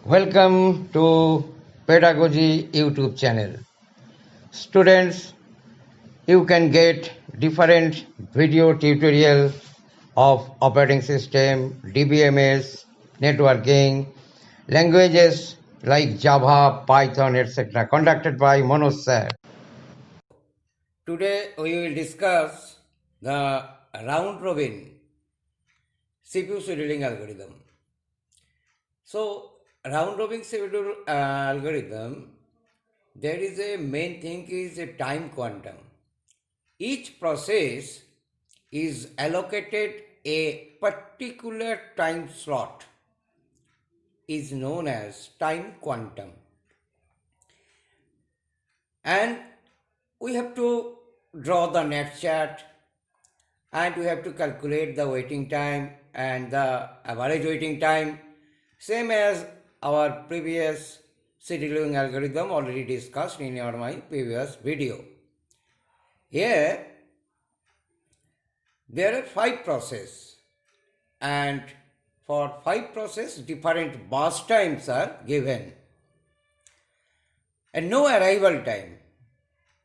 Welcome to Pedagogy YouTube channel. Students, you can get different video tutorial of operating system, DBMS, networking, languages like Java, Python, etc. conducted by Manoj sir. Today we will discuss the round robin CPU scheduling algorithm. So round robin schedule algorithm, there is a main thing is a time quantum. Each process is allocated a particular time slot is known as time quantum, and we have to draw the net chart and we have to calculate the waiting time and the average waiting time, same as our previous scheduling algorithm already discussed in my previous video. Here there are 5 processes, and for 5 processes different burst times are given and no arrival time.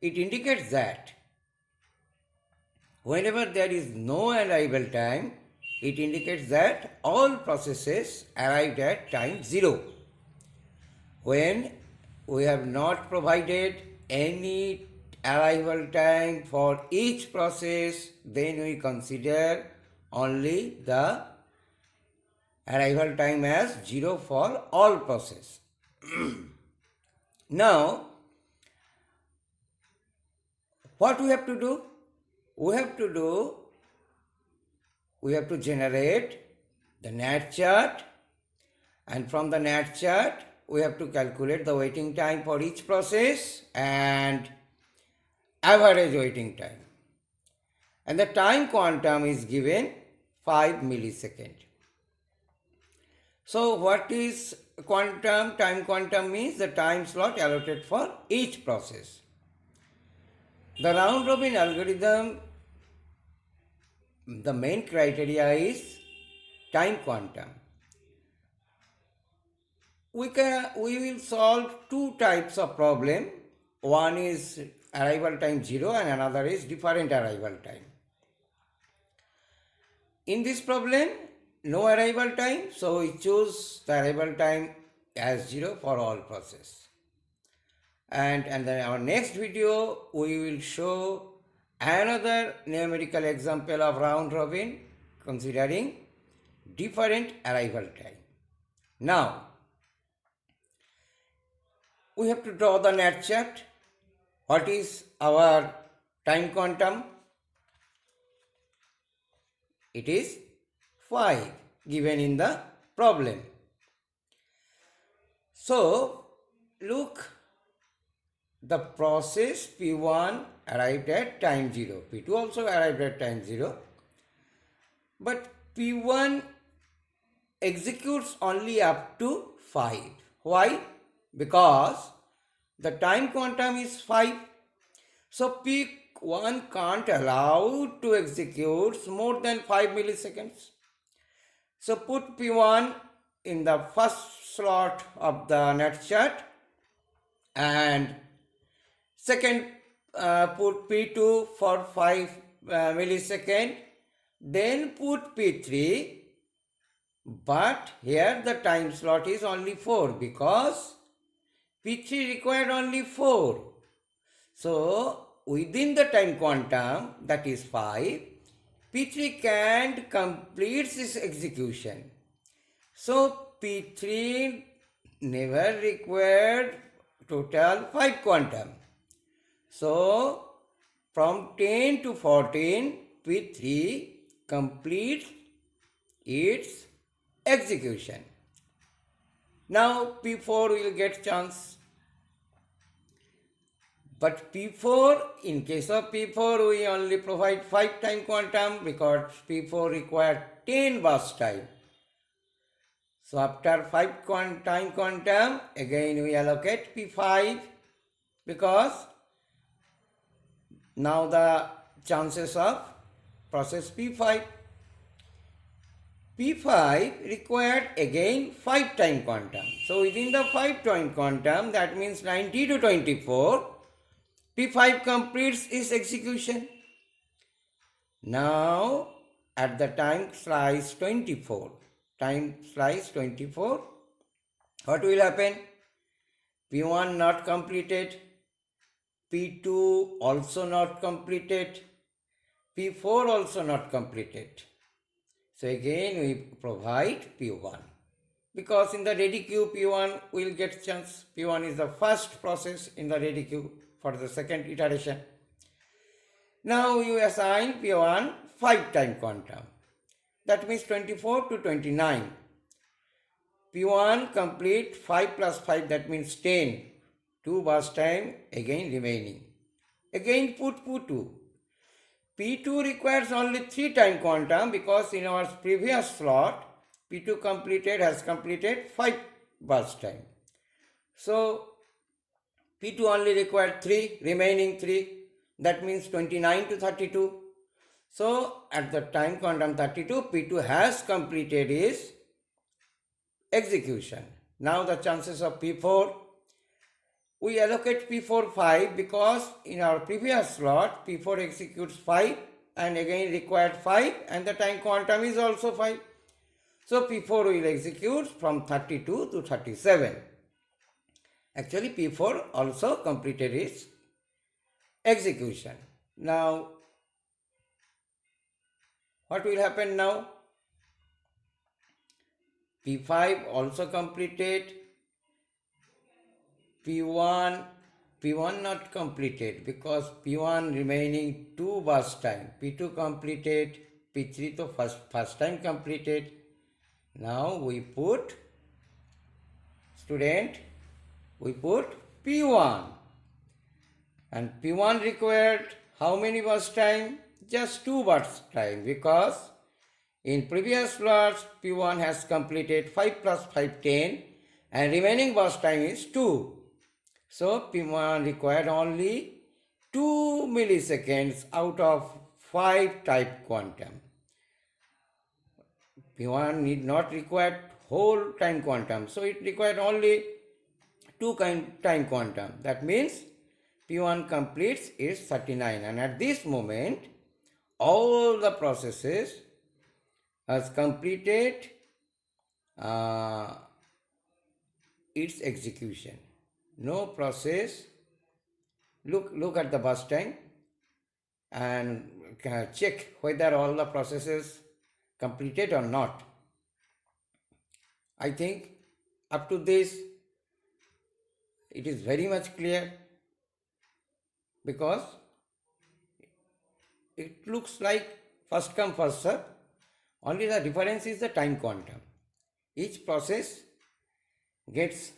It indicates that whenever there is no arrival time, it indicates that all processes arrived at time 0. When we have not provided any arrival time for each process, then we consider only the arrival time as 0 for all process. Now, what we have to do? We have to generate the net chart, and from the net chart we have to calculate the waiting time for each process and average waiting time. And the time quantum is given 5 millisecond. So what is quantum? Time quantum means the time slot allotted for each process. The round robin algorithm, the main criteria is time quantum. We will solve 2 types of problem. One is arrival time 0 and another is different arrival time. In this problem, no arrival time, so we choose the arrival time as 0 for all process. And then our next video we will show another numerical example of round robin considering different arrival time. Now, we have to draw the net chart. What is our time quantum? It is 5 given in the problem. So, look, the process P1 arrived at time 0. P2 also arrived at time 0. But P1 executes only up to 5. Why? Because the time quantum is 5. So P1 can't allow to execute more than 5 milliseconds. So put P1 in the first slot of the net chart, and second put P2 for 5 millisecond, then put P3, but here the time slot is only 4 because P3 required only 4. So within the time quantum, that is 5, P3 can't complete this execution. So P3 never required total 5 quantum. So from 10 to 14, P3 completes its execution. Now P4 will get chance. But P4, in case of P4, we only provide 5 time quantum because P4 requires 10 burst time. So after 5 time quantum, again we allocate P5 because now the chances of process P5. P5 required again 5 time quantum. So within the 5 time quantum, that means 90 to 24, P5 completes its execution. Now at the time slice 24, what will happen? P1 not completed, P2 also not completed, P4 also not completed. So again we provide P1 because in the ready queue P1 will get chance. P1 is the first process in the ready queue for the second iteration. Now you assign P1 5 time quantum. That means 24 to 29. P1 complete 5 plus 5, that means 10. 2 burst time again remaining. Again put P2. P2 requires only 3 time quantum because in our previous slot P2 has completed 5 burst time. So P2 only required 3, remaining 3, that means 29 to 32. So at the time quantum 32, P2 has completed its execution. Now the chances of P4, we allocate P4 5 because in our previous slot P4 executes 5 and again required 5 and the time quantum is also 5. So P4 will execute from 32 to 37. Actually P4 also completed its execution. Now what will happen now? P5 also completed, P1 not completed because P1 remaining 2 burst time, P2 completed, P3 to first time completed. Now we put P1 and P1 required how many burst time? Just 2 burst time because in previous slots P1 has completed 5 plus 5 10 and remaining burst time is 2. So P1 required only 2 milliseconds out of 5 type quantum. P1 need not require whole time quantum. So it required only 2 time quantum. That means P1 completes its 39 and at this moment all the processes has completed its execution. No process, look at the burst time and check whether all the processes completed or not. I think up to this it is very much clear because it looks like first come first serve, only the difference is the time quantum. Each process gets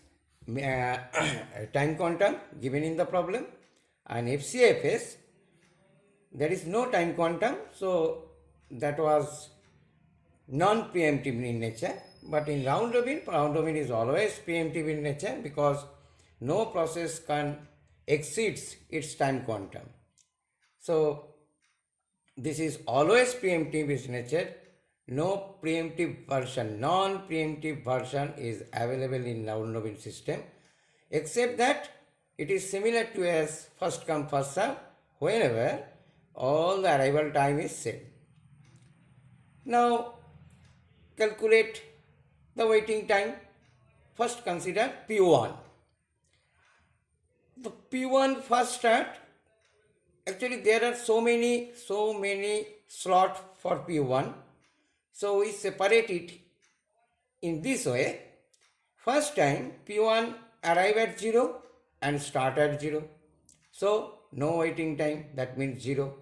a time quantum given in the problem and FCFS there is no time quantum, so that was non-preemptive in nature, but in round robin is always preemptive in nature because no process can exceeds its time quantum. So this is always preemptive in nature. No preemptive version, non-preemptive version is available in round robin system, except that it is similar to as first come first serve whenever all the arrival time is same. Now calculate the waiting time. First consider P1. The P1 first start. Actually there are so many slots for P1. So we separate it in this way. First time P1 arrive at 0 and start at 0. So no waiting time, that means 0.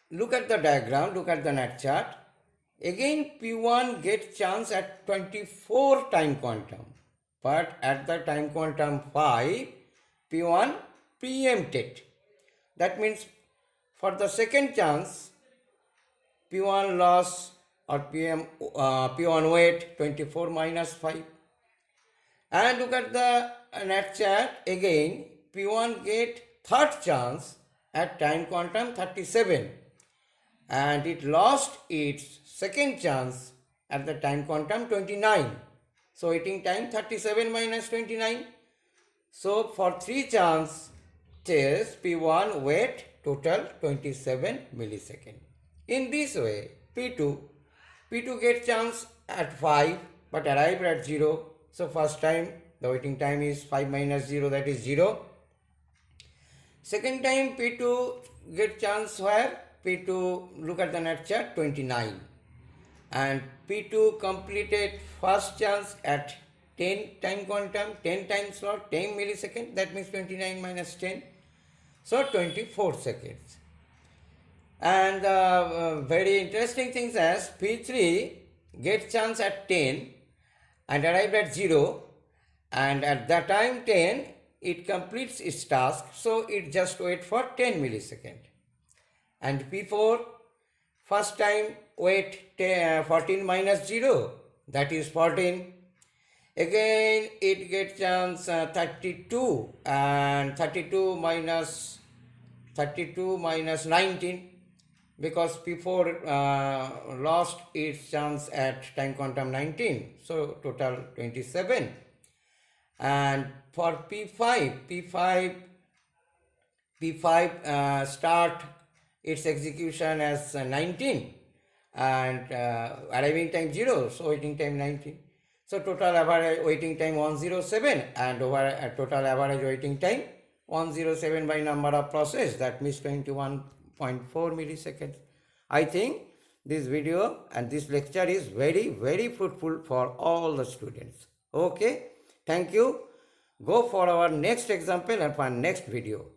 Look at the diagram, look at the net chart. Again P1 gets chance at 24 time quantum. But at the time quantum 5, P1 preempted. That means for the second chance, P1 loss or P1 wait 24 minus 5. And look at the net chart again, P1 get third chance at time quantum 37. and it lost its second chance at the time quantum 29. So waiting time 37 minus 29. So for 3 chances P1 wait total 27 millisecond. In this way P2 gets chance at 5 but arrived at 0. So first time the waiting time is 5 minus 0, that is 0. Second time P2 get chance where P2, look at the net chart, 29, and P2 completed first chance at 10 time quantum, 10 time slot, 10 millisecond, that means 29 minus 10, so 24 seconds. And very interesting things as P3 gets chance at 10 and arrived at 0, and at that time 10 it completes its task, so it just wait for 10 millisecond. And P4 first time wait 14 minus 0, that is 14. Again it gets chance 32 and 32 minus 19, because P4 lost its chance at time quantum 19, so total 27. And for P5 start its execution as 19 and arriving time 0, so waiting time 19. So total average waiting time 107 and over total average waiting time 107 by number of process, that means 21.4 milliseconds. I think this video and this lecture is very, very fruitful for all the students. Okay, thank you. Go for our next example and for next video.